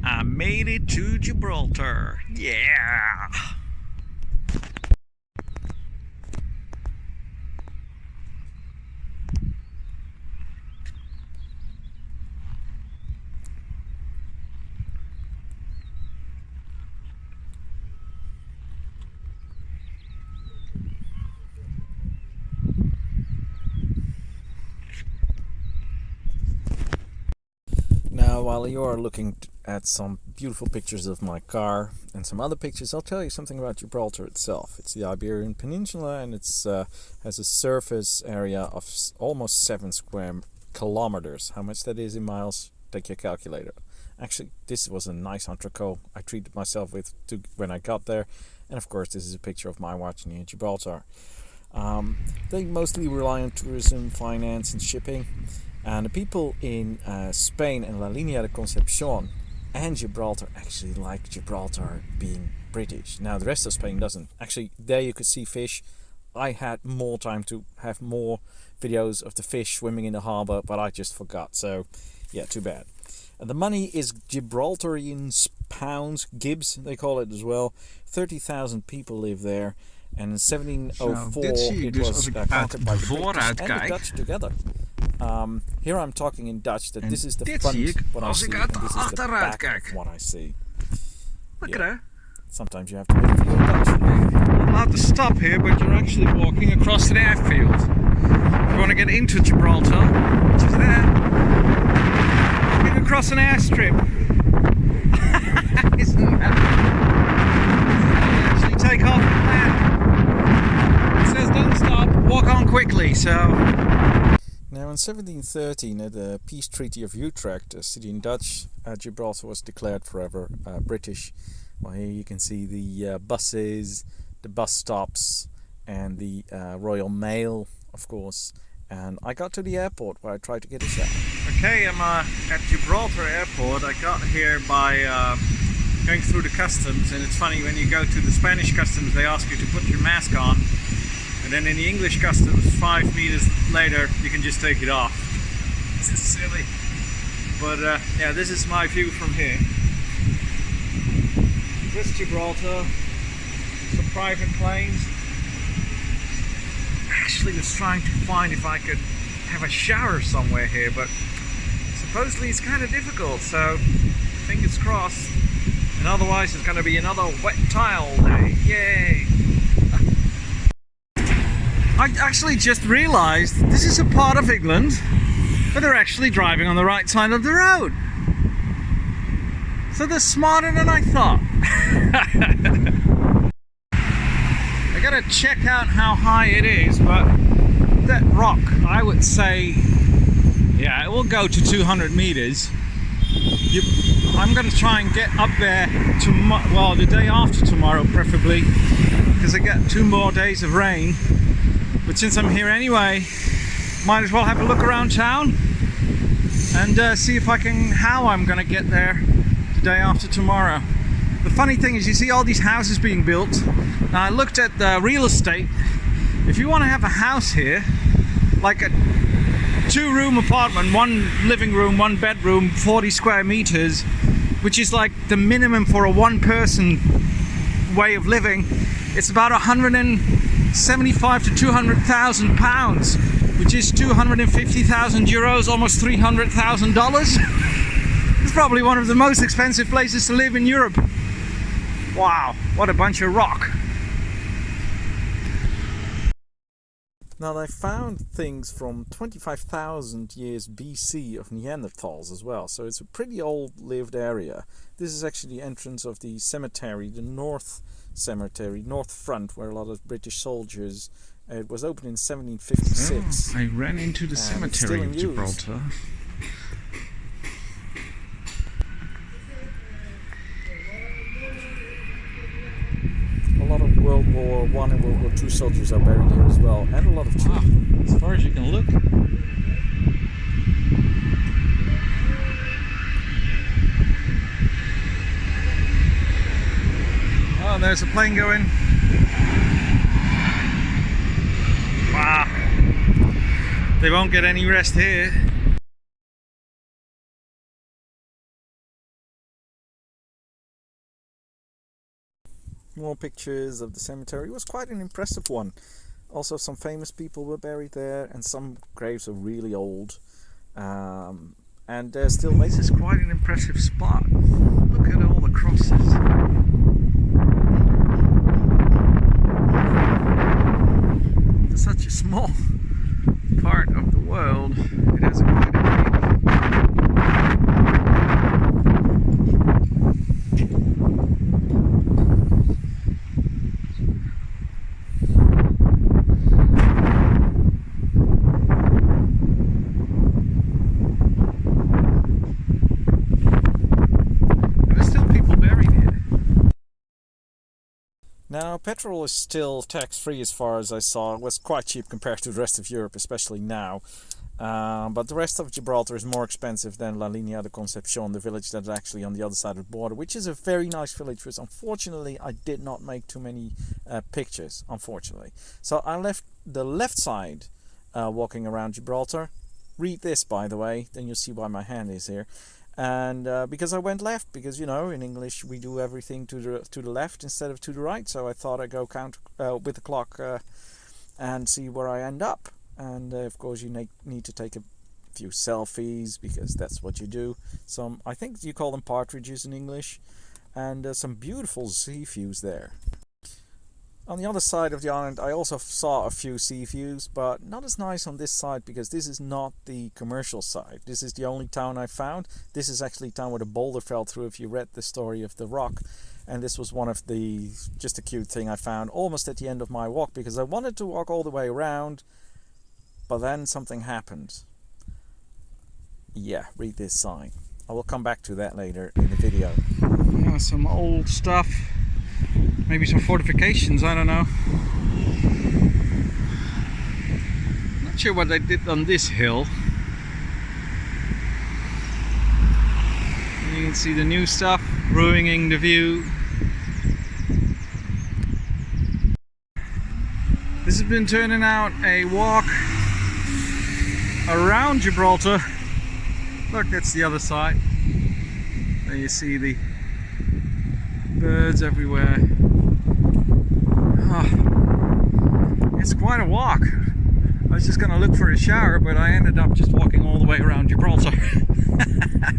I made it to Gibraltar. Yeah! Now, while you are looking at some beautiful pictures of my car and some other pictures, I'll tell you something about Gibraltar itself. It's the Iberian Peninsula, and it has a surface area of almost 7 square kilometers. How much that is in miles? Take your calculator. Actually, this was a nice entrecote I treated myself with when I got there. And of course, this is a picture of my watch near Gibraltar. They mostly rely on tourism, finance and shipping. And the people in Spain and Linea De Concepcion and Gibraltar actually like Gibraltar being British. Now the rest of Spain doesn't. Actually, there you could see fish. I had more time to have more videos of the fish swimming in the harbour, but I just forgot. So, yeah, too bad. And the money is Gibraltarian pounds, Gibbs they call it as well. 30,000 people live there. And in 1704 it was conquered by the British and the Dutch together. Here I'm talking in Dutch, that this is the front what I see, and this is the back of what I see. Yeah. Sometimes you have to wait for your Dutch. You're allowed to stop here, but you're actually walking across an airfield. If you want to get into Gibraltar, which is there, walking across an airstrip. Isn't that? You actually take off and land. It says don't stop, walk on quickly, so... Now in 1713, at the Peace Treaty of Utrecht, a city in Dutch, Gibraltar was declared forever British. Well, here you can see the buses, the bus stops, and the Royal Mail, of course. And I got to the airport where I tried to get a shower. Okay, I'm at Gibraltar Airport. I got here by going through the customs, and it's funny, when you go to the Spanish customs, they ask you to put your mask on. And then in the English customs, 5 meters later, you can just take it off. This is silly. But yeah, this is my view from here. This is Gibraltar, some private planes. Actually was trying to find if I could have a shower somewhere here, but supposedly it's kind of difficult, so fingers crossed. And otherwise it's going to be another wet tile day. Yay! I actually just realised this is a part of England where they're actually driving on the right side of the road. So they're smarter than I thought. I gotta check out how high it is, but that rock, I would say, yeah, it will go to 200 meters. I'm gonna try and get up there tomorrow, well, the day after tomorrow preferably, because I get 2 more days of rain. But since I'm here anyway, might as well have a look around town and see if how I'm gonna get there the day after tomorrow. The funny thing is, you see all these houses being built. Now I looked at the real estate. If you want to have a house here, like a 2-room apartment, 1 living room, 1 bedroom, 40 square meters, which is like the minimum for a 1-person way of living, it's about 175 to 200,000 pounds, which is 250,000 euros, almost $300,000. It's probably one of the most expensive places to live in Europe. Wow, what a bunch of rock. Now they found things from 25,000 years BC of Neanderthals as well, so it's a pretty old lived area. This is actually the entrance of the cemetery, the North Cemetery, North Front, where a lot of British soldiers. It was opened in 1756. Oh, I ran into the cemetery of Gibraltar. A lot of World War I and World War II soldiers are buried here as well, and a lot of children. As far as you can look. Oh, there's a plane going. Wow. They won't get any rest here. more pictures of the cemetery. It was quite an impressive one. Also, some famous people were buried there, and some graves are really old. And there's still... This is quite an impressive spot. Look at all the crosses. For such a small part of the world, it has quite a big... Now, petrol is still tax-free as far as I saw. It was quite cheap compared to the rest of Europe, especially now. But the rest of Gibraltar is more expensive than Linea De Concepcion, the village that is actually on the other side of the border, which is a very nice village, which unfortunately I did not make too many pictures, unfortunately. So I left the left side walking around Gibraltar. Read this, by the way, then you'll see why my hand is here. And because I went left, because you know in English we do everything to the left instead of to the right, so I thought I'd go count with the clock and see where I end up. And of course you need to take a few selfies, because that's what you do. Some, I think you call them partridges in English, and some beautiful sea views there. On the other side of the island I also saw a few sea views, but not as nice on this side, because this is not the commercial side. This is the only town I found. This is actually a town where the boulder fell through, if you read the story of the rock. And this was one of the, just a cute thing I found almost at the end of my walk, because I wanted to walk all the way around, but then something happened. Yeah, read this sign. I will come back to that later in the video. Yeah, some old stuff. Maybe some fortifications, I don't know. Not sure what they did on this hill. You can see the new stuff ruining the view. This has been turning out a walk around Gibraltar. Look, that's the other side. There you see the birds everywhere. Oh, it's quite a walk. I was just going to look for a shower, but I ended up just walking all the way around Gibraltar.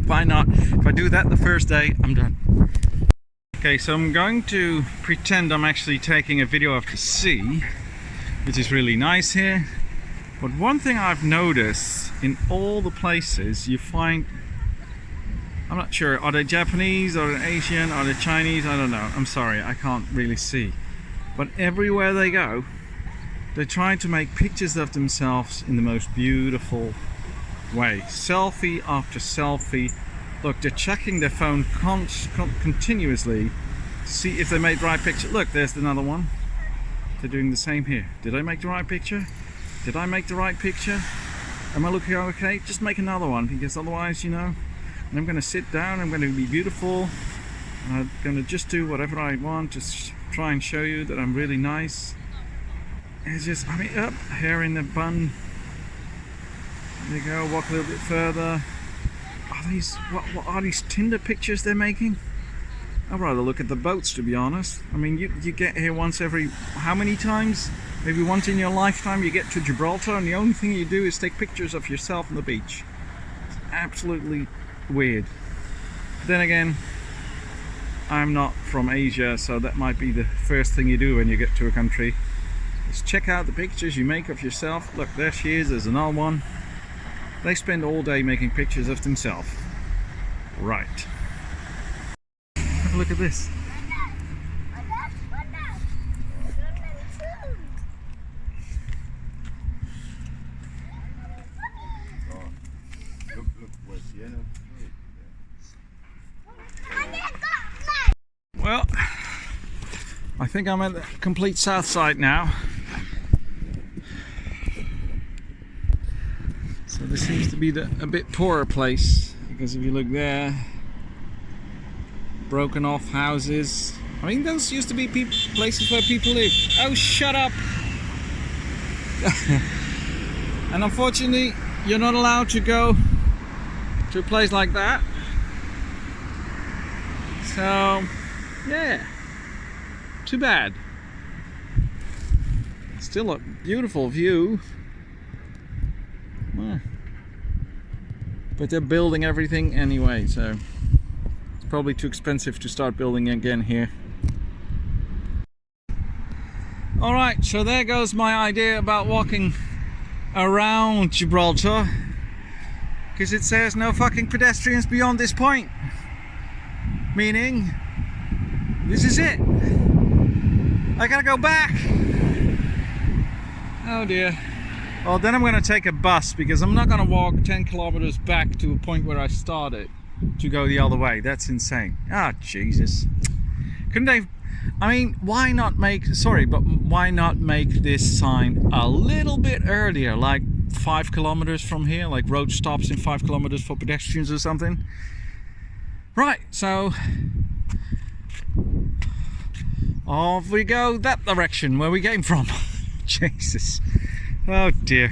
Why not? If I do that the first day, I'm done. Okay, so I'm going to pretend I'm actually taking a video of the sea, which is really nice here. But one thing I've noticed in all the places you find, I'm not sure, are they Japanese, are they Asian, are they Chinese, I don't know, I'm sorry, I can't really see. But everywhere they go, they try to make pictures of themselves in the most beautiful way. Selfie after selfie. Look, they're checking their phone continuously to see if they made the right picture. Look, there's another one. They're doing the same here. Did I make the right picture? Did I make the right picture? Am I looking okay? Just make another one, because otherwise, you know, and I'm going to sit down, I'm going to be beautiful, and I'm going to just do whatever I want, just try and show you that I'm really nice. It's just, I mean, up, hair in the bun. There you go, walk a little bit further. Are these, what are these Tinder pictures they're making? I'd rather look at the boats, to be honest. I mean, you get here once every, how many times? Maybe once in your lifetime you get to Gibraltar, and the only thing you do is take pictures of yourself on the beach. It's absolutely weird. Then again, I'm not from Asia, so that might be the first thing you do when you get to a country. Just check out the pictures you make of yourself. Look, there she is, there's another one. They spend all day making pictures of themselves. Right. Have a look at this. Well, I think I'm at the complete south side now. So this seems to be a bit poorer place, because if you look there, broken off houses. I mean, those used to be places where people live. Oh, shut up! And unfortunately, you're not allowed to go to a place like that. So, yeah. too bad. Still a beautiful view. But they're building everything anyway, so it's probably too expensive to start building again here. Alright, so there goes my idea about walking around Gibraltar, because it says no fucking pedestrians beyond this point, meaning this is it. I gotta go back. Oh dear. Well, then I'm going to take a bus, because I'm not going to walk 10 kilometers back to a point where I started to go the other way. That's insane. Ah, Jesus. Couldn't they... I mean, why not make... Sorry, but why not make this sign a little bit earlier? Like 5 kilometers from here? Like road stops in 5 kilometers for pedestrians or something? Right, so... off we go that direction where we came from. Jesus. Oh dear.